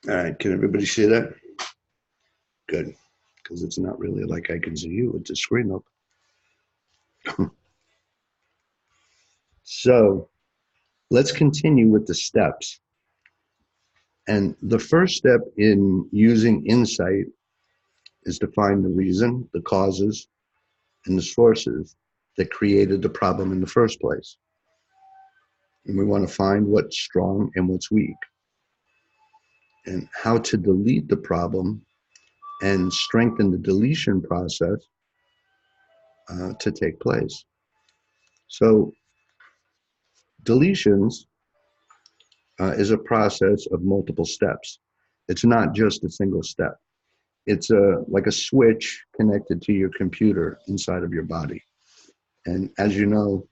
All right, can everybody see that? Good, because it's not really like I can see you with the screen up. So let's continue with the steps. And the first step in using insight is to find the reason, the causes, and the sources that created the problem in the first place. And we want to find what's strong and what's weak, and how to delete the problem and strengthen the deletion process to take place. So deletions is a process of multiple steps. It's not just a single step. It's like a switch connected to your computer inside of your body. And as you know,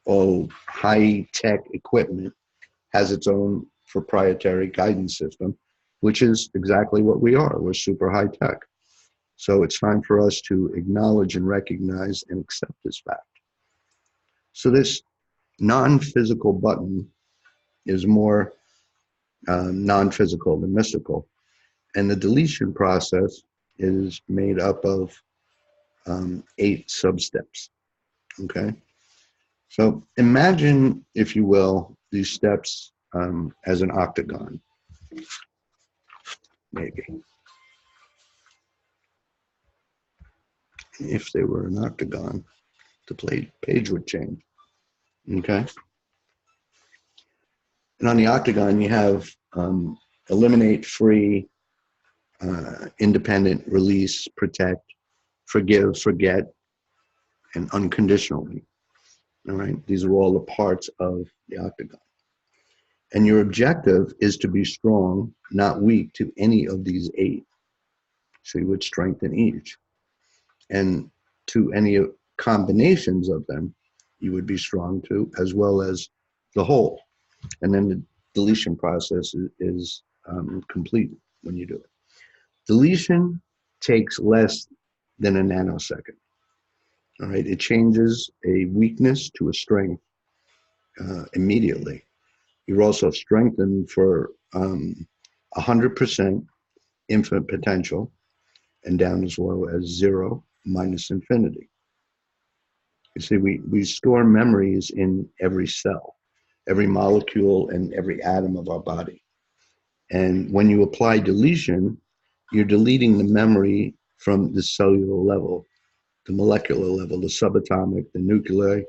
all high-tech equipment has its own proprietary guidance system, which is exactly what we are. We're super high-tech. So it's time for us to acknowledge and recognize and accept this fact. So this non-physical button is more non-physical than mystical. And the deletion process is made up of 8 sub-steps, okay? So imagine, if you will, these steps as an octagon, maybe. If they were an octagon, the page would change, okay? And on the octagon, you have eliminate, free, independent, release, protect, forgive, forget, and unconditionally. All right, these are all the parts of the octagon. And your objective is to be strong, not weak, to any of these 8. So you would strengthen each. And to any combinations of them, you would be strong to, as well as the whole. And then the deletion process is complete when you do it. Deletion takes less than a nanosecond. All right, it changes a weakness to a strength immediately. You're also strengthened for 100% infinite potential, and down as low as 0 minus infinity. You see, we store memories in every cell, every molecule, and every atom of our body. And when you apply deletion, you're deleting the memory from the cellular level, the molecular level, the subatomic, the nuclei,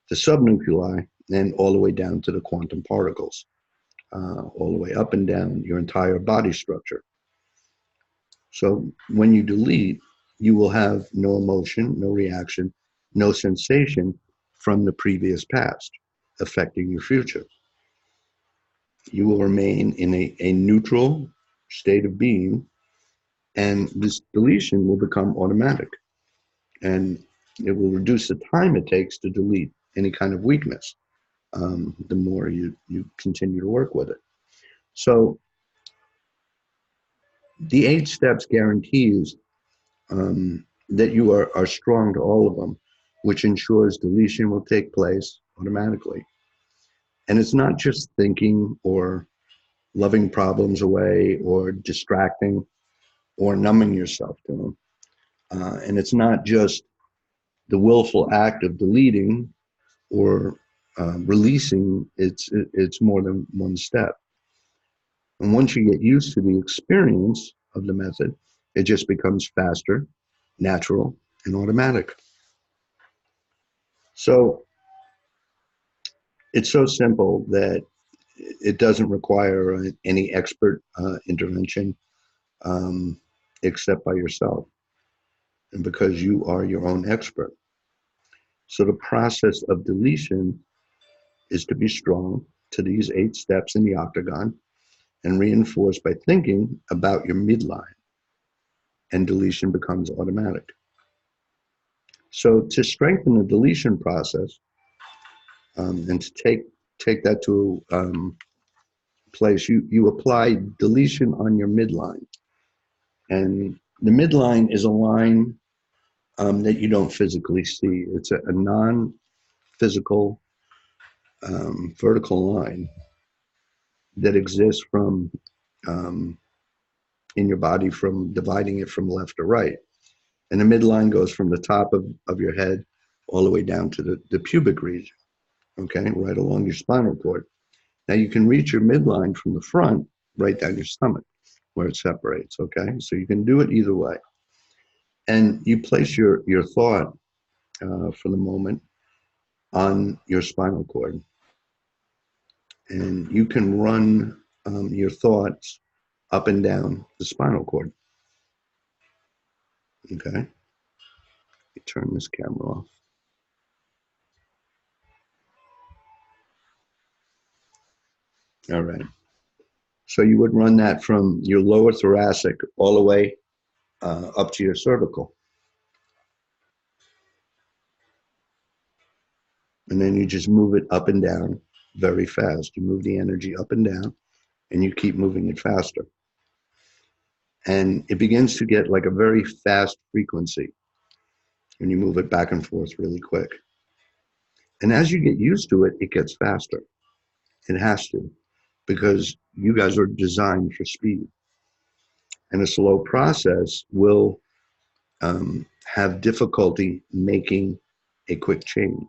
the subnuclei, and all the way down to the quantum particles, all the way up and down your entire body structure. So when you delete, you will have no emotion, no reaction, no sensation from the previous past affecting your future. You will remain in a neutral state of being, and this deletion will become automatic. And it will reduce the time it takes to delete any kind of weakness, the more you continue to work with it. So the 8 steps guarantees that you are strong to all of them, which ensures deletion will take place automatically. And it's not just thinking or loving problems away or distracting or numbing yourself to them. And it's not just the willful act of deleting or releasing. It's more than one step. And once you get used to the experience of the method, it just becomes faster, natural, and automatic. So it's so simple that it doesn't require any expert intervention except by yourself, and because you are your own expert. So the process of deletion is to be strong to these 8 steps in the octagon and reinforced by thinking about your midline, and deletion becomes automatic. So to strengthen the deletion process and to take that to place, you apply deletion on your midline. And the midline is a line that you don't physically see. It's a non-physical vertical line that exists from um, in your body from dividing it from left to right. And the midline goes from the top of your head all the way down to the pubic region, okay, right along your spinal cord. Now you can reach your midline from the front right down your stomach where it separates, okay? So you can do it either way. And you place your thought for the moment on your spinal cord. And you can run your thoughts up and down the spinal cord, okay? Let me turn this camera off. All right. So you would run that from your lower thoracic all the way up to your cervical. And then you just move it up and down very fast. You move the energy up and down, and you keep moving it faster. And it begins to get like a very fast frequency when you move it back and forth really quick. And as you get used to it, it gets faster. It has to, because you guys are designed for speed. And a slow process will have difficulty making a quick change.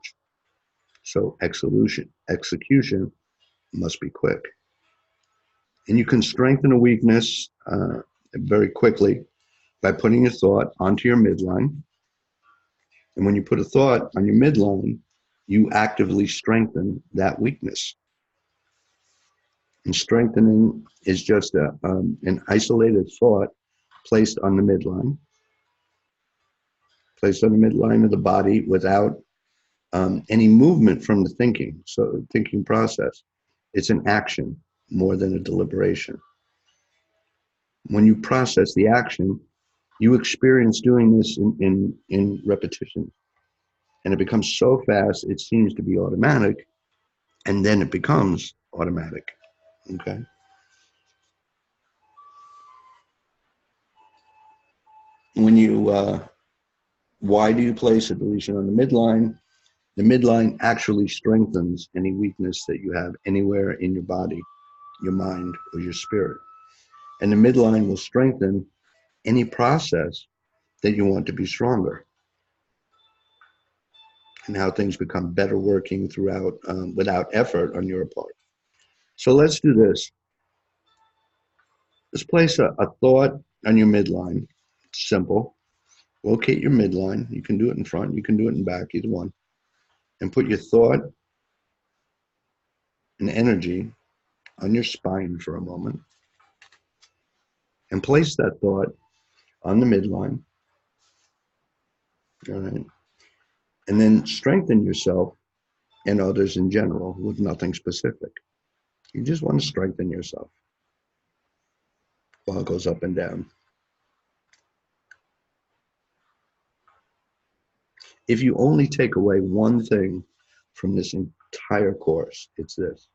So execution must be quick. And you can strengthen a weakness very quickly by putting a thought onto your midline. And when you put a thought on your midline, you actively strengthen that weakness. And strengthening is just an isolated thought placed on the midline, of the body without any movement from the thinking. So thinking process, it's an action more than a deliberation. When you process the action, you experience doing this in repetition. And it becomes so fast, it seems to be automatic, and then it becomes automatic, okay? When you, why do you place a deletion on the midline? The midline actually strengthens any weakness that you have anywhere in your body, your mind, or your spirit. And the midline will strengthen any process that you want to be stronger, and how things become better working throughout without effort on your part. So let's do this. Let's place a thought on your midline. It's simple. Locate your midline. You can do it in front, you can do it in back, either one. And put your thought and energy on your spine for a moment. And place that thought on the midline. All right. And then strengthen yourself and others in general with nothing specific. You just want to strengthen yourself while it goes up and down. If you only take away one thing from this entire course, it's this.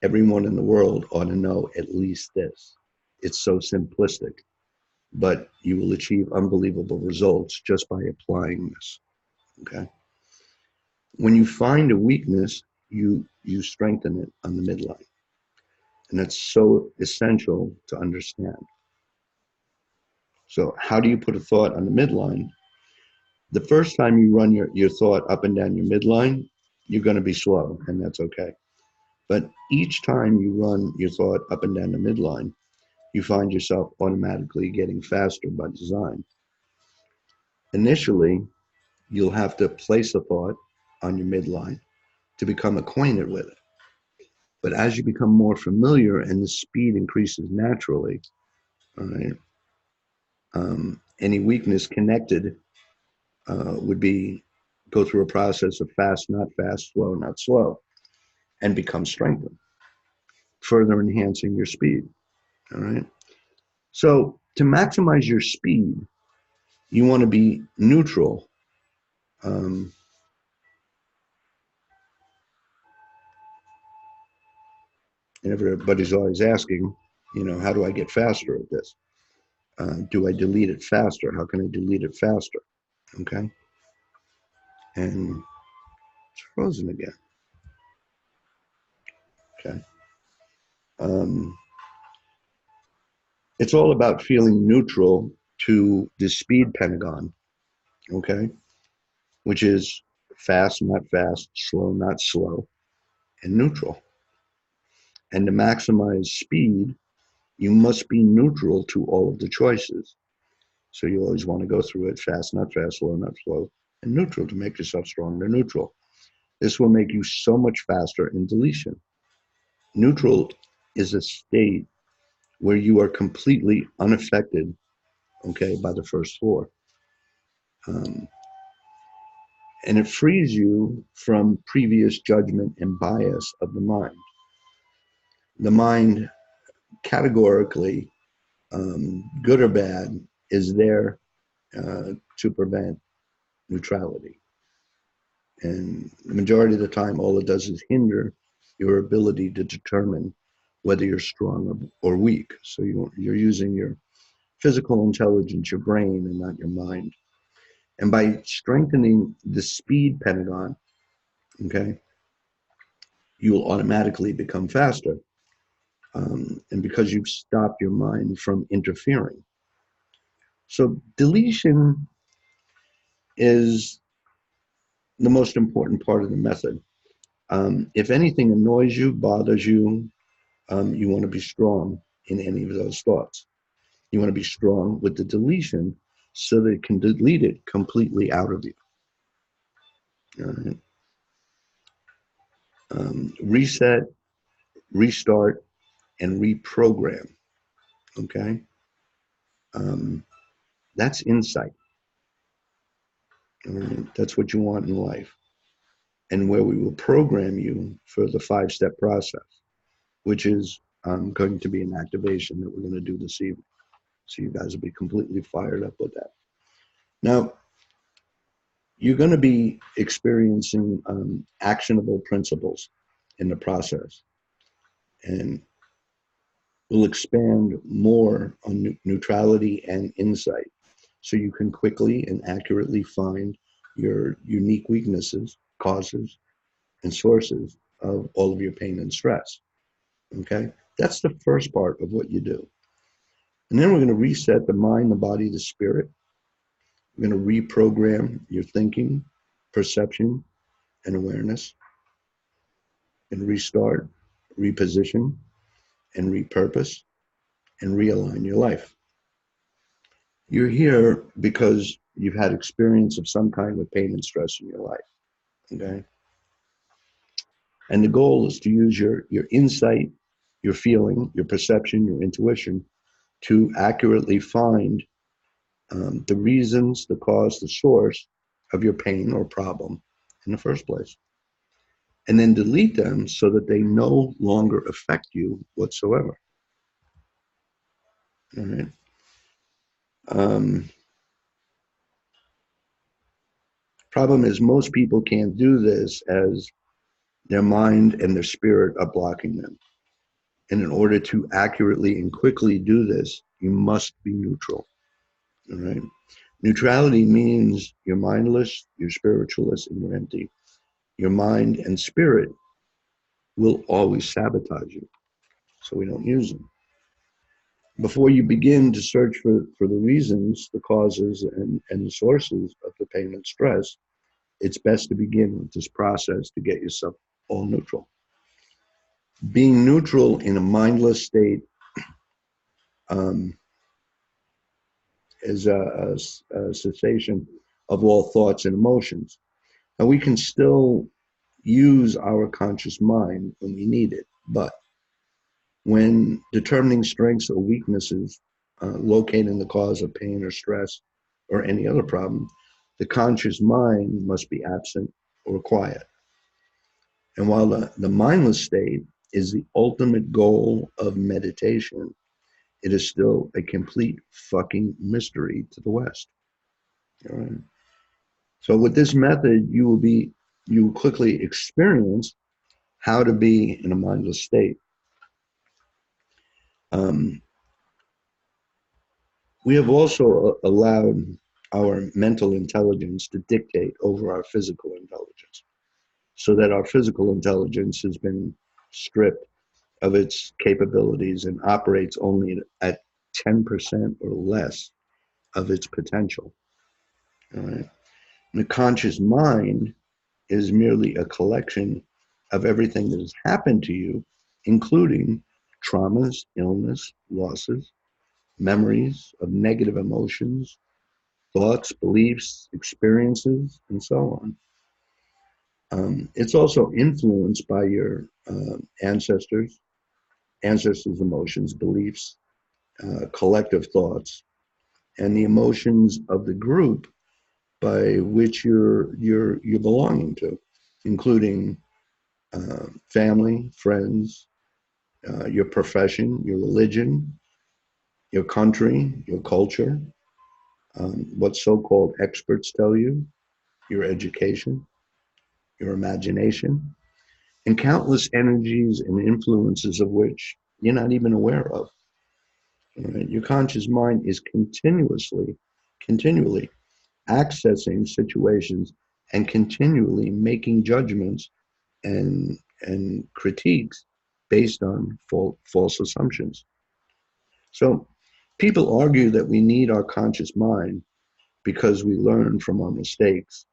Everyone in the world ought to know at least this. It's so simplistic, but you will achieve unbelievable results just by applying this, okay? When you find a weakness, you strengthen it on the midline. And that's so essential to understand. So how do you put a thought on the midline? The first time you run your thought up and down your midline, you're going to be slow, and that's okay. But each time you run your thought up and down the midline, you find yourself automatically getting faster by design. Initially, you'll have to place a thought on your midline to become acquainted with it. But as you become more familiar and the speed increases naturally, all right, any weakness connected would be go through a process of fast, not fast, slow, not slow, and become strengthened, further enhancing your speed. All right. So to maximize your speed, you want to be neutral. And everybody's always asking, how do I get faster at this? Do I delete it faster? How can I delete it faster? Okay. And it's frozen again. Okay. It's all about feeling neutral to the speed pentagon, okay? Which is fast, not fast, slow, not slow, and neutral. And to maximize speed, you must be neutral to all of the choices. So you always want to go through it fast, not fast, slow, not slow, and neutral to make yourself stronger neutral. This will make you so much faster in deletion. Neutral is a state where you are completely unaffected, okay, by the first four. Um, and it frees you from previous judgment and bias of the mind. The mind, categorically, good or bad, is there to prevent neutrality. And the majority of the time, all it does is hinder your ability to determine whether you're strong or weak. So you're using your physical intelligence, your brain, and not your mind. And by strengthening the speed pentagon, okay, you will automatically become faster. And because you've stopped your mind from interfering. So deletion is the most important part of the method. If anything annoys you, bothers you, you want to be strong in any of those thoughts. You want to be strong with the deletion so that it can delete it completely out of you. All right? Reset, restart, and reprogram. Okay? That's insight. All right? That's what you want in life. And where we will program you for the 5-step process, which is going to be an activation that we're going to do this evening. So you guys will be completely fired up with that. Now, you're going to be experiencing actionable principles in the process. And we'll expand more on neutrality and insight so you can quickly and accurately find your unique weaknesses, causes, and sources of all of your pain and stress. Okay? That's the first part of what you do. And then we're going to reset the mind, the body, the spirit. We're going to reprogram your thinking, perception, and awareness, and restart, reposition, and repurpose, and realign your life. You're here because you've had experience of some kind of pain and stress in your life, okay? And the goal is to use your insight, your feeling, your perception, your intuition to accurately find the reasons, the cause, the source of your pain or problem in the first place. And then delete them so that they no longer affect you whatsoever. All right. Problem is most people can't do this as their mind and their spirit are blocking them. And in order to accurately and quickly do this, you must be neutral. All right. Neutrality means you're mindless, you're spiritualist, and you're empty. Your mind and spirit will always sabotage you, so we don't use them. Before you begin to search for the reasons, the causes, and the sources of the pain and stress, it's best to begin with this process to get yourself all neutral. Being neutral in a mindless state is a cessation of all thoughts and emotions. Now, we can still use our conscious mind when we need it, but when determining strengths or weaknesses, locating the cause of pain or stress or any other problem, the conscious mind must be absent or quiet. And while the mindless state is the ultimate goal of meditation, it is still a complete fucking mystery to the West. All right. So with this method, you will quickly experience how to be in a mindless state. We have also allowed our mental intelligence to dictate over our physical intelligence, so that our physical intelligence has been stripped of its capabilities and operates only at 10% or less of its potential. All right. And the conscious mind is merely a collection of everything that has happened to you, including traumas, illness, losses, memories of negative emotions, thoughts, beliefs, experiences, and so on. It's also influenced by your ancestors' emotions, beliefs, collective thoughts, and the emotions of the group by which you're belonging to, including family, friends, your profession, your religion, your country, your culture, what so-called experts tell you, your education, your imagination, and countless energies and influences of which you're not even aware of. Right? Your conscious mind is continually accessing situations and continually making judgments and critiques based on false assumptions. So people argue that we need our conscious mind because we learn from our mistakes,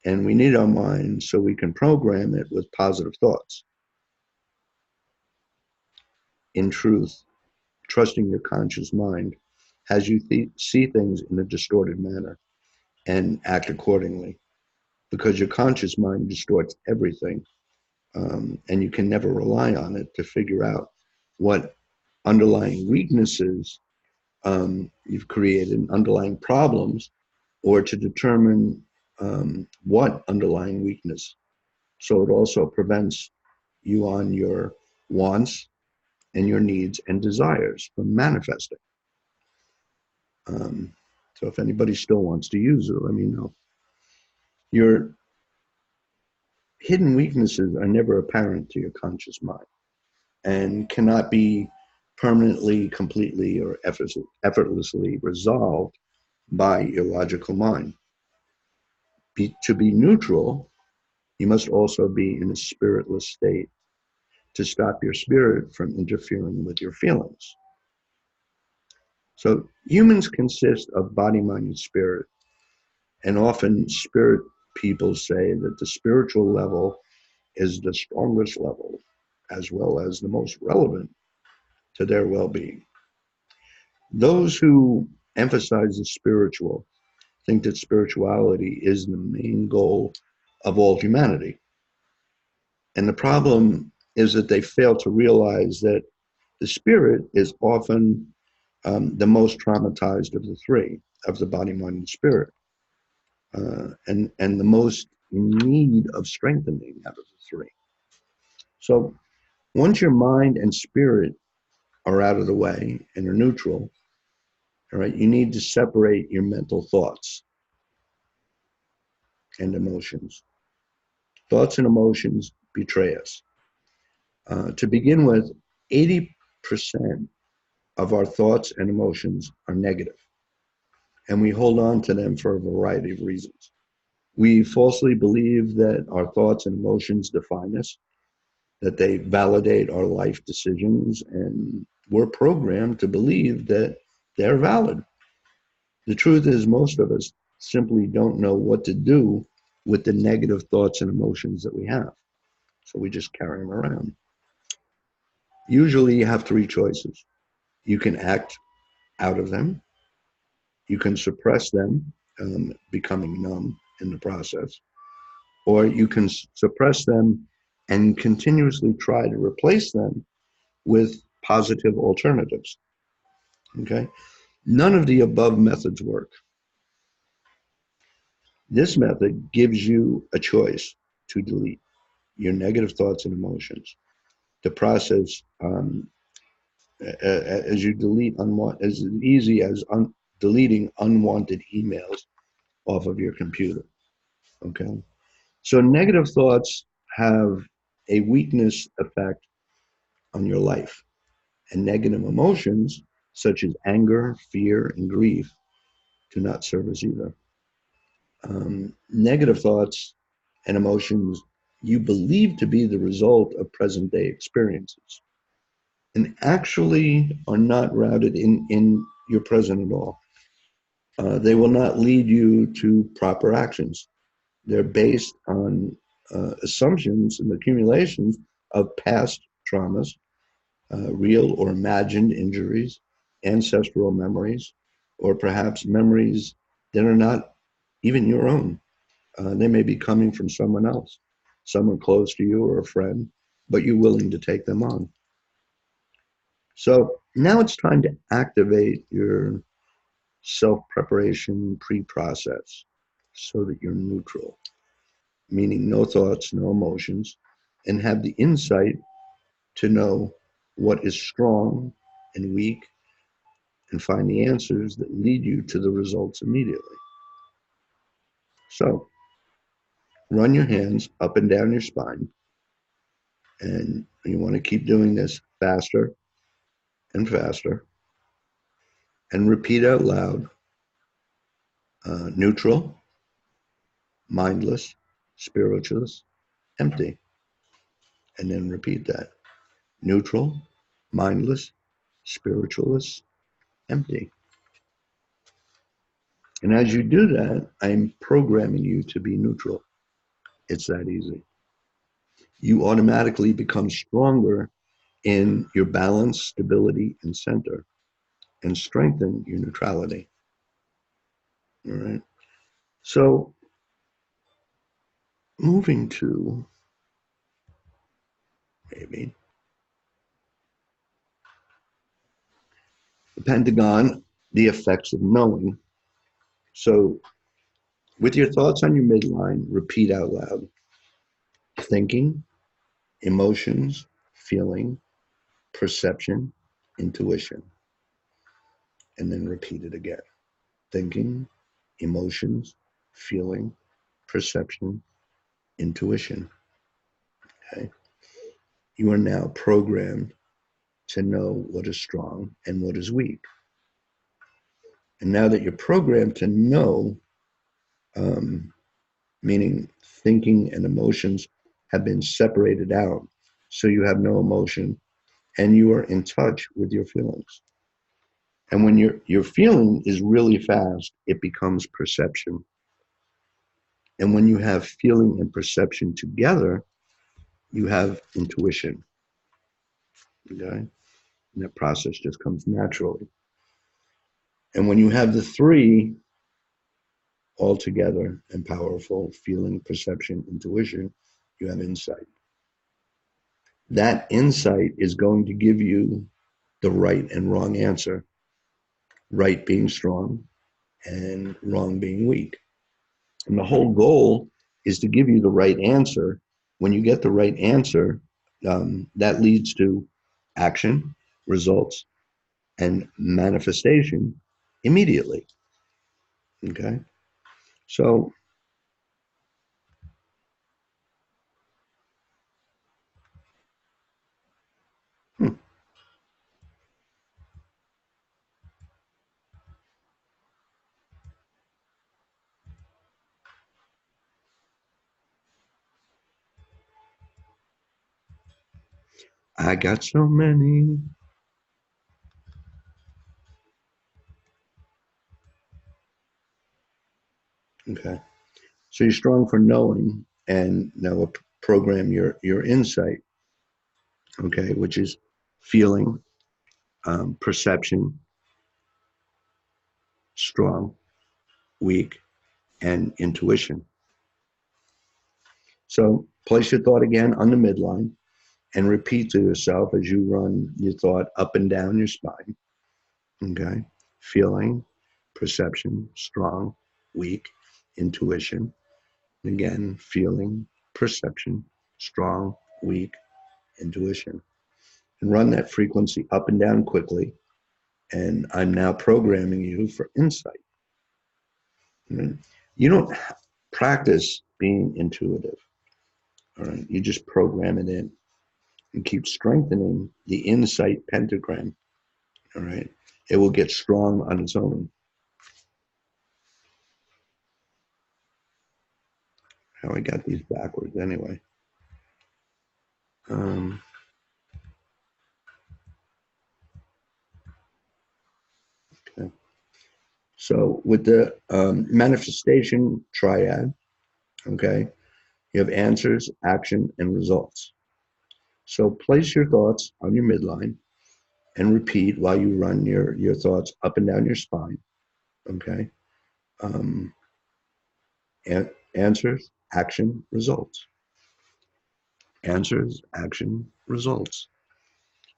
and we need our mind so we can program it with positive thoughts. In truth, trusting your conscious mind has you see things in a distorted manner and act accordingly, because your conscious mind distorts everything, and you can never rely on it to figure out what underlying weaknesses you've created, underlying problems, or to determine what underlying weakness. So it also prevents you on your wants and your needs and desires from manifesting. So if anybody still wants to use it, let me know. Your hidden weaknesses are never apparent to your conscious mind and cannot be permanently, completely, or effortlessly resolved by your logical mind. To be neutral, you must also be in a spiritless state to stop your spirit from interfering with your feelings. So humans consist of body, mind, and spirit. And often spirit people say that the spiritual level is the strongest level, as well as the most relevant to their well-being. Those who emphasize the spiritual think that spirituality is the main goal of all humanity. And the problem is that they fail to realize that the spirit is often the most traumatized of the three, of the body, mind, and spirit, and the most in need of strengthening out of the three. So once your mind and spirit are out of the way and are neutral, all right, you need to separate your mental thoughts and emotions. Thoughts and emotions betray us. To begin with, 80% of our thoughts and emotions are negative, and we hold on to them for a variety of reasons. We falsely believe that our thoughts and emotions define us, that they validate our life decisions, and we're programmed to believe that they're valid. The truth is, most of us simply don't know what to do with the negative thoughts and emotions that we have. So we just carry them around. Usually you have three choices. You can act out of them. You can suppress them, becoming numb in the process. Or you can suppress them and continuously try to replace them with positive alternatives. Okay? None of the above methods work. This method gives you a choice to delete your negative thoughts and emotions. The process, as you delete as easy as deleting unwanted emails off of your computer. Okay, so negative thoughts have a weakness effect on your life, and negative emotions such as anger, fear, and grief do not serve us either. Negative thoughts and emotions you believe to be the result of present day experiences. and actually are not routed in your present at all. They will not lead you to proper actions. They're based on assumptions and accumulations of past traumas, real or imagined injuries, ancestral memories, or perhaps memories that are not even your own. They may be coming from someone else, someone close to you or a friend, but you're willing to take them on. So now it's time to activate your self-preparation pre-process so that you're neutral, meaning no thoughts, no emotions, and have the insight to know what is strong and weak and find the answers that lead you to the results immediately. So run your hands up and down your spine, and you want to keep doing this faster and faster, and repeat out loud, neutral, mindless, spiritualist, empty. And then repeat that. Neutral, mindless, spiritualist, empty. And as you do that, I'm programming you to be neutral. It's that easy. You automatically become stronger in your balance, stability, and center, and strengthen your neutrality. All right. So moving to maybe the Pentagon, the effects of knowing. So with your thoughts on your midline, repeat out loud. Thinking, emotions, feeling, perception, intuition. And then repeat it again. Thinking, emotions, feeling, perception, intuition. Okay. You are now programmed to know what is strong and what is weak. And now that you're programmed to know, meaning thinking and emotions have been separated out, so you have no emotion and you are in touch with your feelings. And when your feeling is really fast, it becomes perception. And when you have feeling and perception together, you have intuition. Okay? And that process just comes naturally. And when you have the three all together and powerful, feeling, perception, intuition, you have insight. That insight is going to give you the right and wrong answer, right being strong and wrong being weak. And the whole goal is to give you the right answer. When you get the right answer, that leads to action, results, and manifestation immediately. Okay? So, I got so many. Okay. So you're strong for knowing, and now we'll program your insight, okay, which is feeling, perception, strong, weak, and intuition. So place your thought again on the midline and repeat to yourself as you run your thought up and down your spine. Okay. Feeling, perception, strong, weak, intuition. Again, feeling, perception, strong, weak, intuition. And run that frequency up and down quickly. And I'm now programming you for insight. Right? You don't practice being intuitive. All right. You just program it in and keep strengthening the insight pentagram. All right. It will get strong on its own. How I got these backwards anyway. Um, So with the manifestation triad, okay, you have answers, action, and results. So place your thoughts on your midline and repeat while you run your thoughts up and down your spine, okay? Um, answers, action, results. Answers, action, results.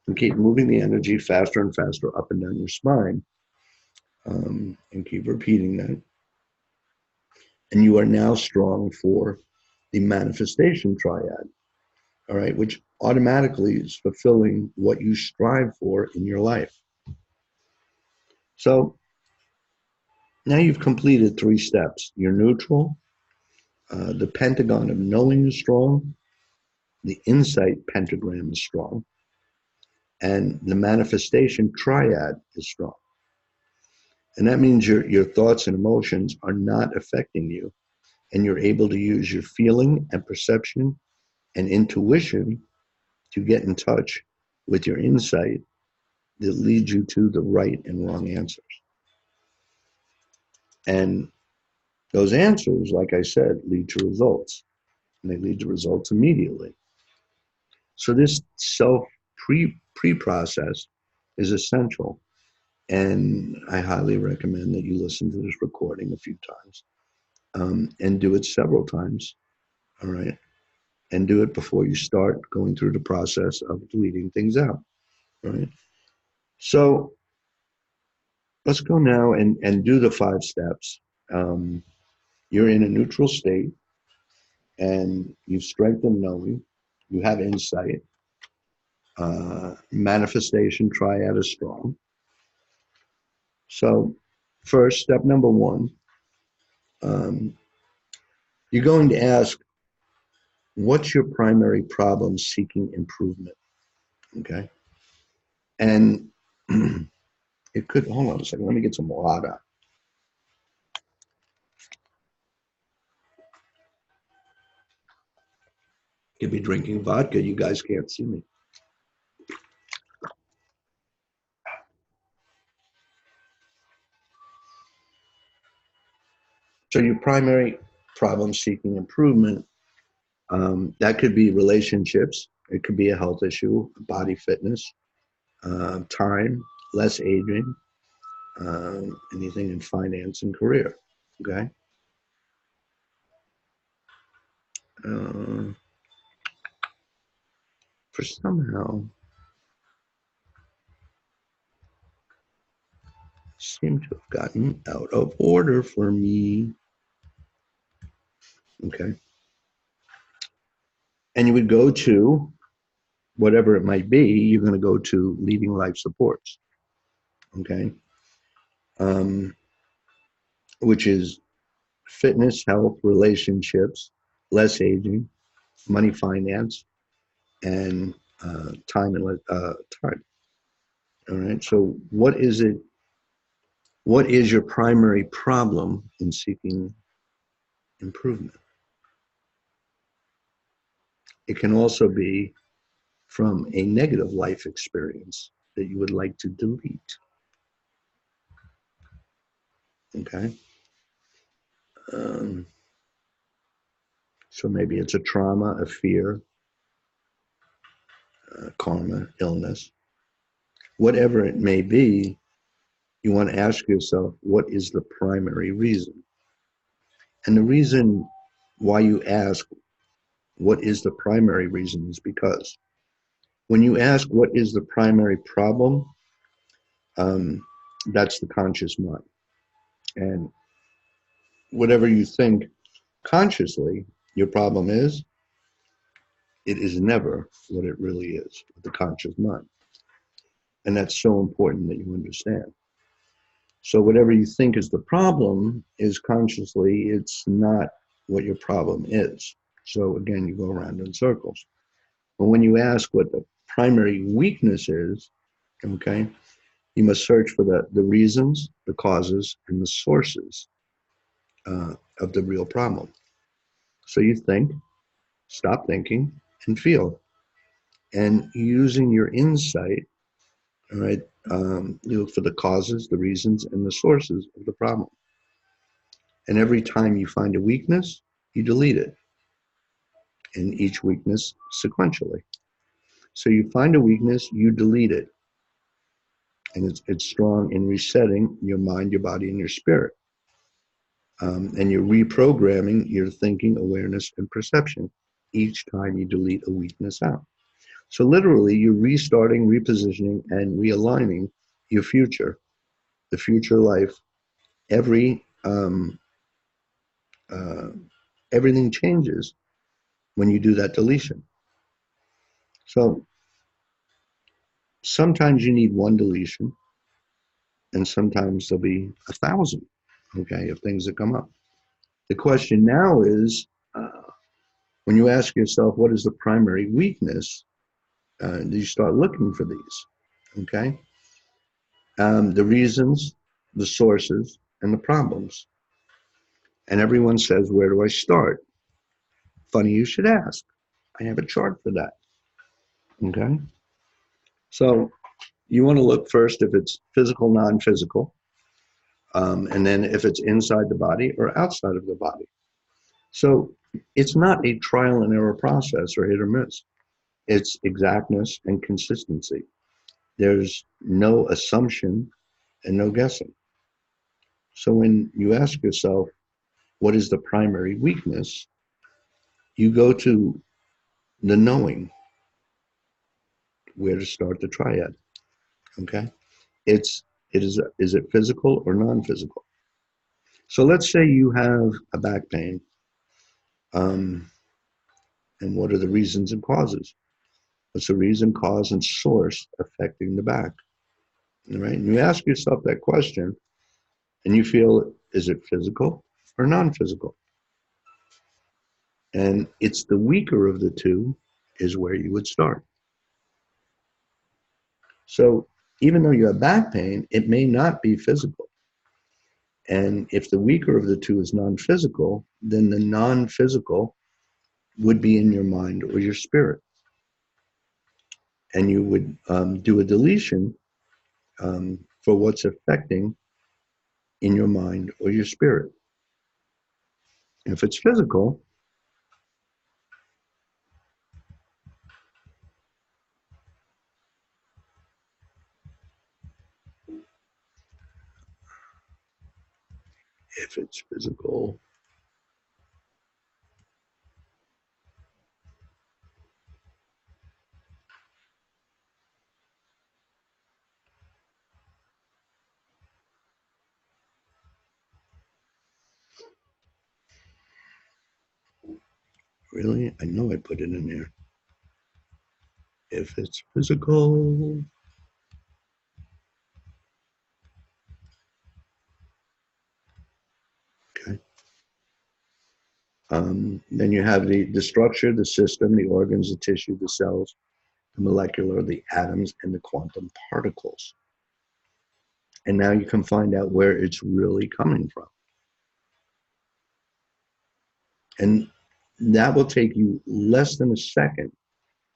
And keep moving the energy faster and faster up and down your spine, and keep repeating that. And you are now strong for the manifestation triad, all right, which automatically is fulfilling what you strive for in your life. So now you've completed 3 steps. You're neutral, the pentagon of knowing is strong, the insight pentagram is strong, and the manifestation triad is strong. And that means your thoughts and emotions are not affecting you, and you're able to use your feeling and perception and intuition to get in touch with your insight that leads you to the right and wrong answers. And those answers, like I said, lead to results, and they lead to results immediately. So this self pre-process is essential, and I highly recommend that you listen to this recording a few times, and do it several times. All right, and do it before you start going through the process of deleting things out. All right. So let's go now and do the 5 steps. Um, you're in a neutral state, and you've strengthened knowing. You have insight. Manifestation triad is strong. So first, step number 1, um, you're going to ask, what's your primary problem seeking improvement? Okay. And it could, hold on a second, let me get some water. Could be drinking vodka. You guys can't see me. So your primary problem seeking improvement, that could be relationships. It could be a health issue, body fitness, time, less aging, anything in finance and career. Okay. Uh, for somehow seem to have gotten out of order for me. Okay. And you would go to whatever it might be, you're going to go to leading life supports. Okay. Um, which is fitness, health, relationships, less aging, money, finance, and time and time. All right. So what is it? What is your primary problem in seeking improvement? It can also be from a negative life experience that you would like to delete. Okay. Um, so maybe it's a trauma, a fear, karma, illness, whatever it may be. You want to ask yourself, what is the primary reason? And the reason why you ask, what is the primary reason, is because when you ask, what is the primary problem, um, that's the conscious mind. And whatever you think consciously your problem is, it is never what it really is with the conscious mind. And that's so important that you understand. So whatever you think is the problem is consciously, it's not what your problem is. So again, you go around in circles. But when you ask what the primary weakness is, okay, you must search for the reasons, the causes, and the sources of the real problem. So you think, stop thinking, and feel. And using your insight, All right. You look for the causes, the reasons, and the sources of the problem. And every time you find a weakness, you delete it. And each weakness sequentially. So you find a weakness, you delete it. And it's strong in resetting your mind, your body, and your spirit. And you're reprogramming your thinking, awareness, and perception each time you delete a weakness out. So literally, you're restarting, repositioning, and realigning your future, the future life. Every uh, everything changes when you do that deletion. So sometimes you need one deletion, and sometimes there'll be 1,000. Okay, of things that come up. The question now is, when you ask yourself, what is the primary weakness? You start looking for these. Okay, the reasons, the sources, and the problems. And everyone says, where do I start? Funny you should ask. I have a chart for that. Okay. So you want to look first if it's physical, non-physical, and then if it's inside the body or outside of the body. So it's not a trial and error process or hit or miss. It's exactness and consistency. There's no assumption and no guessing. So when you ask yourself, what is the primary weakness? You go to the knowing, where to start the triad. Okay. Is it physical or non-physical? So let's say you have a back pain. Um, and what are the reasons and causes? What's the reason, cause, and source affecting the back? All right. And you ask yourself that question and you feel, is it physical or non-physical? And it's the weaker of the two is where you would start. So even though you have back pain, it may not be physical. And if the weaker of the two is non-physical, then the non-physical would be in your mind or your spirit. And you would do a deletion for what's affecting in your mind or your spirit. If it's physical, if it's physical, really? I know I put it in there. If it's physical, okay. Then you have the structure, the system, the organs, the tissue, the cells, the molecular, the atoms, and the quantum particles. And now you can find out where it's really coming from. And that will take you less than a second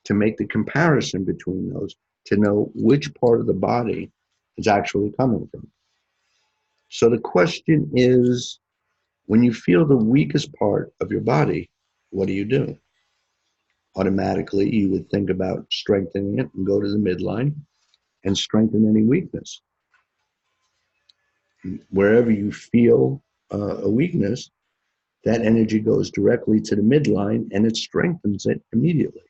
to make the comparison between those, to know which part of the body is actually coming from. So the question is, when you feel the weakest part of your body, what do you do? Automatically, you would think about strengthening it and go to the midline and strengthen any weakness. Wherever you feel a weakness, that energy goes directly to the midline and it strengthens it immediately.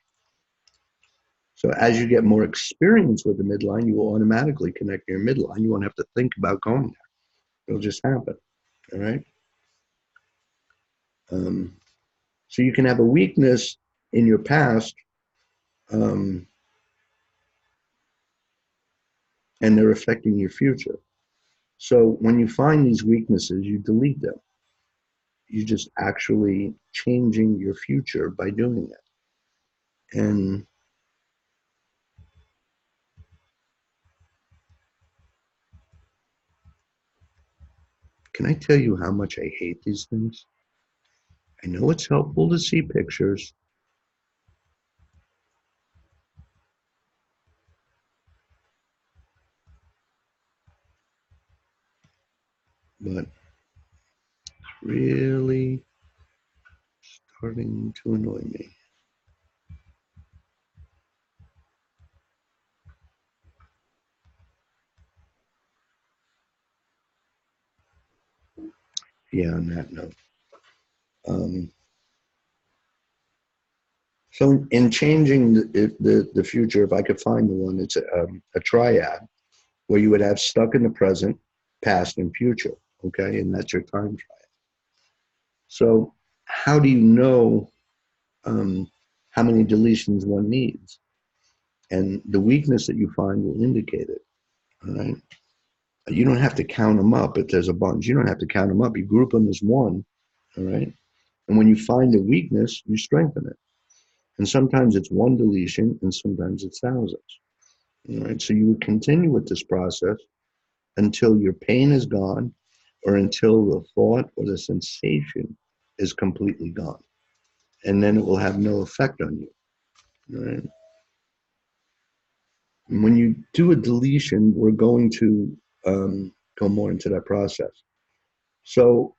So as you get more experience with the midline, you will automatically connect to your midline. You won't have to think about going there. It'll just happen. All right. So you can have a weakness in your past, and they're affecting your future. So when you find these weaknesses, you delete them. You're just actually changing your future by doing it. And can I tell you how much I hate these things? I know it's helpful to see pictures. really starting to annoy me. Yeah, on that note. Um, so in changing the future, if I could find the one, it's a triad where you would have stuck in the present, past, and future. Okay, and that's your time triad. So how do you know how many deletions one needs? And the weakness that you find will indicate it. All right. You don't have to count them up if there's a bunch. You don't have to count them up. You group them as one. All right. And when you find the weakness, you strengthen it. And sometimes it's one deletion and sometimes it's thousands. All right. So you would continue with this process until your pain is gone or until the thought or the sensation is completely gone. And then it will have no effect on you. All right. And when you do a deletion, we're going to go more into that process. So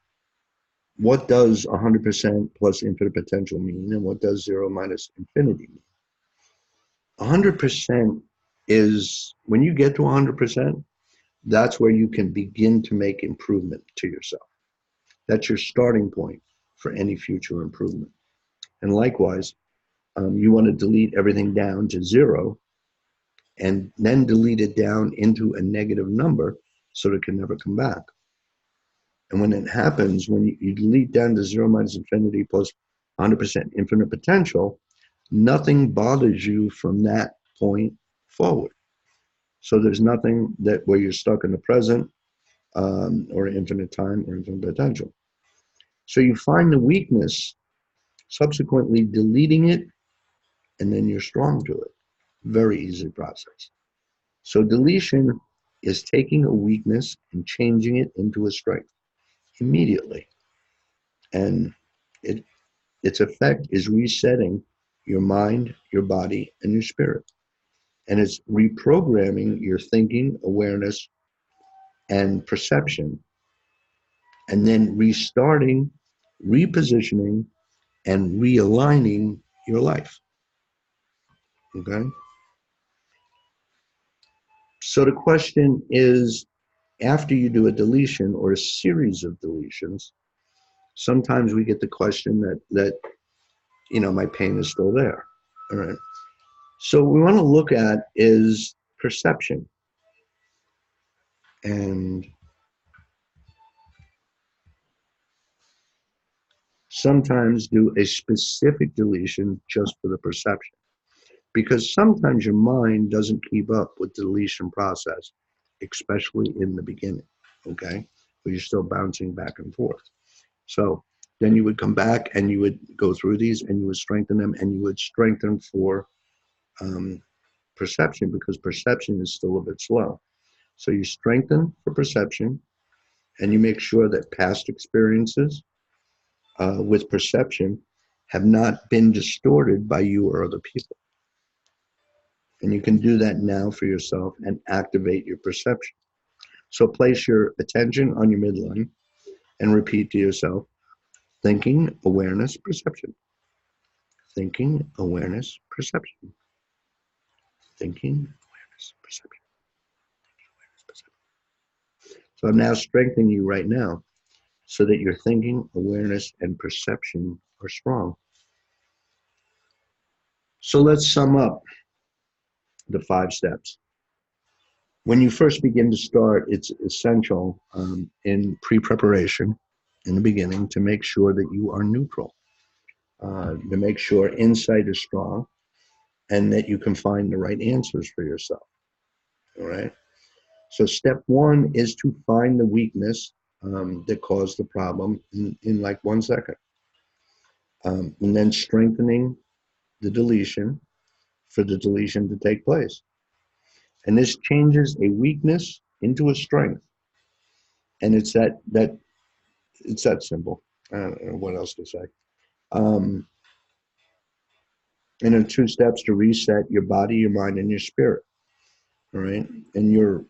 what does 100% plus infinite potential mean, and what does 0 minus infinity mean? 100% is when you get to 100%, that's where you can begin to make improvement to yourself. That's your starting point for any future improvement. And likewise, you want to delete everything down to 0 and then delete it down into a negative number so it can never come back. And when it happens, when you delete down to 0 minus infinity plus 100% infinite potential, nothing bothers you from that point forward. So there's nothing that where you're stuck in the present or infinite time or infinite potential. So you find the weakness, subsequently deleting it, and then you're strong to it. Very easy process. So deletion is taking a weakness and changing it into a strength immediately. And it its effect is resetting your mind, your body, and your spirit. And it's reprogramming your thinking, awareness, and perception, and then restarting, repositioning, and realigning your life. Okay? So the question is, after you do a deletion or a series of deletions, sometimes we get the question that my pain is still there. All right. So what we want to look at is perception. And sometimes do a specific deletion just for the perception. Because sometimes your mind doesn't keep up with the deletion process, especially in the beginning, okay? But you're still bouncing back and forth. So then you would come back and you would go through these and you would strengthen them and you would strengthen for perception because perception is still a bit slow. So you strengthen for perception and you make sure that past experiences with perception have not been distorted by you or other people. And you can do that now for yourself and activate your perception. So place your attention on your midline and repeat to yourself, thinking, awareness, perception. Thinking, awareness, perception. Thinking, awareness, perception. Awareness, perception. So I'm now strengthening you right now so that your thinking, awareness, and perception are strong. So let's sum up the 5 steps. When you first begin to start, it's essential in pre-preparation in the beginning to make sure that you are neutral, to make sure insight is strong and that you can find the right answers for yourself. All right. So step 1 is to find the weakness that caused the problem in like 1 second. And then strengthening the deletion for the deletion to take place. And this changes a weakness into a strength. And it's that simple. I don't know what else to say. And in 2 steps to reset your body, your mind, and your spirit. All right. And you're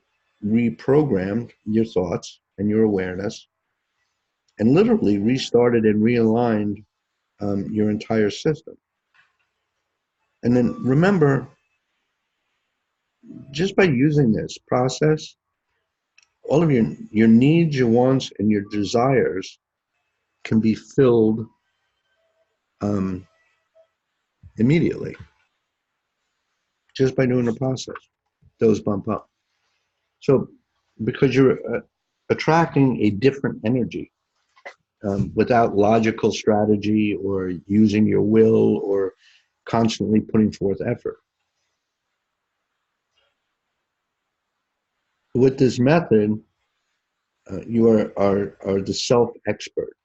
reprogrammed your thoughts and your awareness and literally restarted and realigned your entire system. And then remember, just by using this process, all of your needs, your wants, and your desires can be filled um, immediately just by doing the process. Those bump up. So because you're attracting a different energy without logical strategy or using your will or constantly putting forth effort. With this method, you are the self-expert.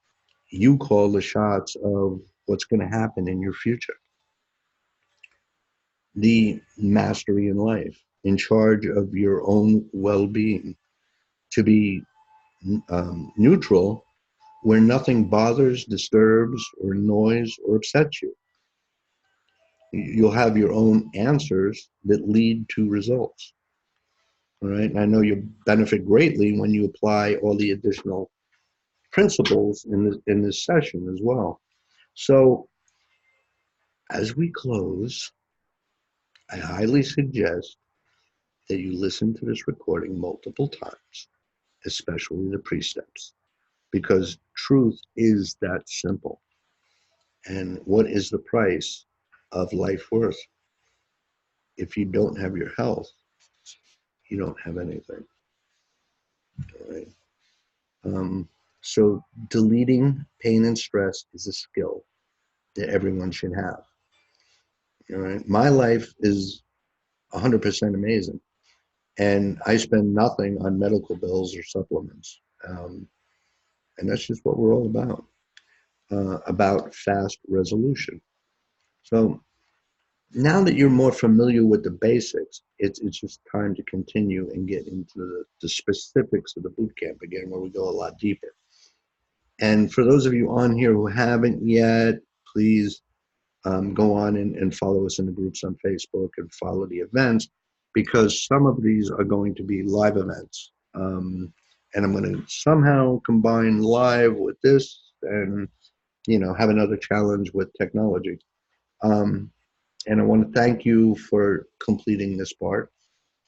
You call the shots of what's going to happen in your future. The mastery in life, in charge of your own well-being, to be neutral where nothing bothers, disturbs, or annoys or upsets you. You'll have your own answers that lead to results. All right. And I know you'll benefit greatly when you apply all the additional principles in this session as well. So as we close, I highly suggest that you listen to this recording multiple times, especially the precepts, because truth is that simple. And what is the price of life worth? If you don't have your health, you don't have anything. All right. So deleting pain and stress is a skill that everyone should have. All right. My life is 100% amazing, and I spend nothing on medical bills or supplements. And that's just what we're all about fast resolution. So now that you're more familiar with the basics, it's just time to continue and get into the specifics of the boot camp again, where we go a lot deeper. And for those of you on here who haven't yet, please go on and follow us in the groups on Facebook and follow the events, because some of these are going to be live events. And I'm going to somehow combine live with this and, have another challenge with technology. And I want to thank you for completing this part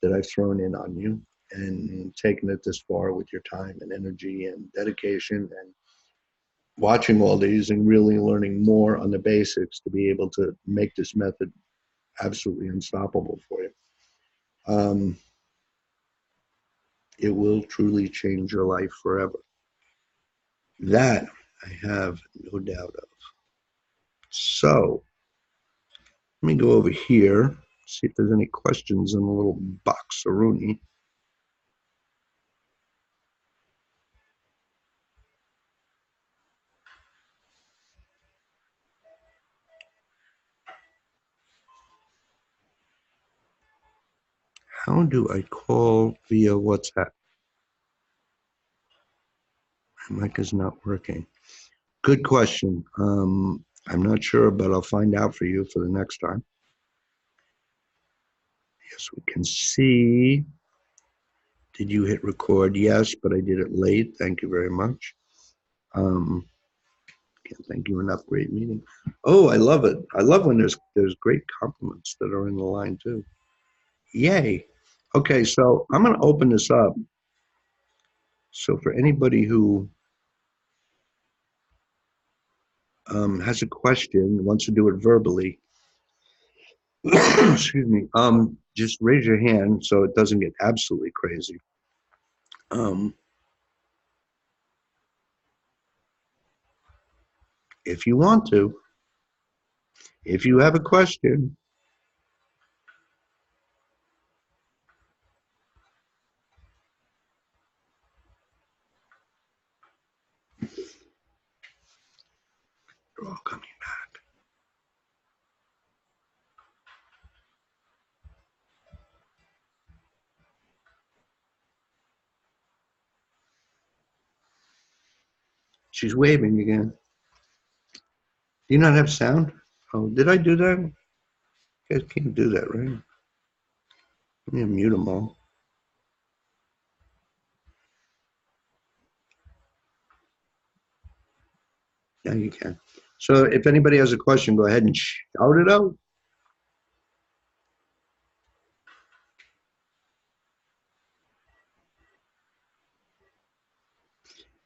that I've thrown in on you and taking it this far with your time and energy and dedication and watching all these and really learning more on the basics to be able to make this method absolutely unstoppable for you. It will truly change your life forever. That I have no doubt of. So let me go over here, see if there's any questions in the little box, Rooney. How do I call via WhatsApp? My mic is not working. Good question. I'm not sure, but I'll find out for you for the next time. Yes, we can see. Did you hit record? Yes, but I did it late. Thank you very much. Can't thank you enough. Great meeting. Oh, I love it. I love when there's great compliments that are in the line too. Yay. Okay, so I'm going to open this up. So for anybody who has a question, wants to do it verbally, excuse me, just raise your hand so it doesn't get absolutely crazy. If you want to, if you have a question, they're all coming back. She's waving again. Do you not have sound? Oh, did I do that? You guys can't do that, right? Let me mute them all. Yeah, you can. So if anybody has a question, go ahead and shout it out.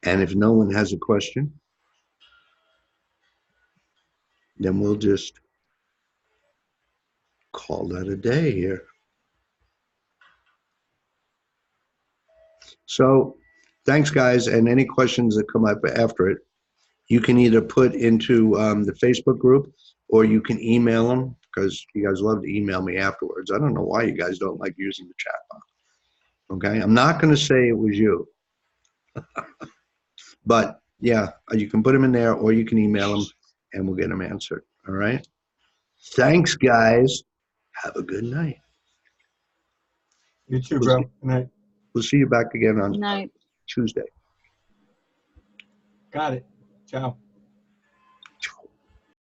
And if no one has a question, then we'll just call that a day here. So thanks, guys. And any questions that come up after it, you can either put into the Facebook group or you can email them, because you guys love to email me afterwards. I don't know why you guys don't like using the chat box. Okay, I'm not going to say it was you. But yeah, you can put them in there or you can email them and we'll get them answered. All right. Thanks, guys. Have a good night. You too, bro. Good night. We'll see you back again on Good night. Tuesday. Got it. Ciao.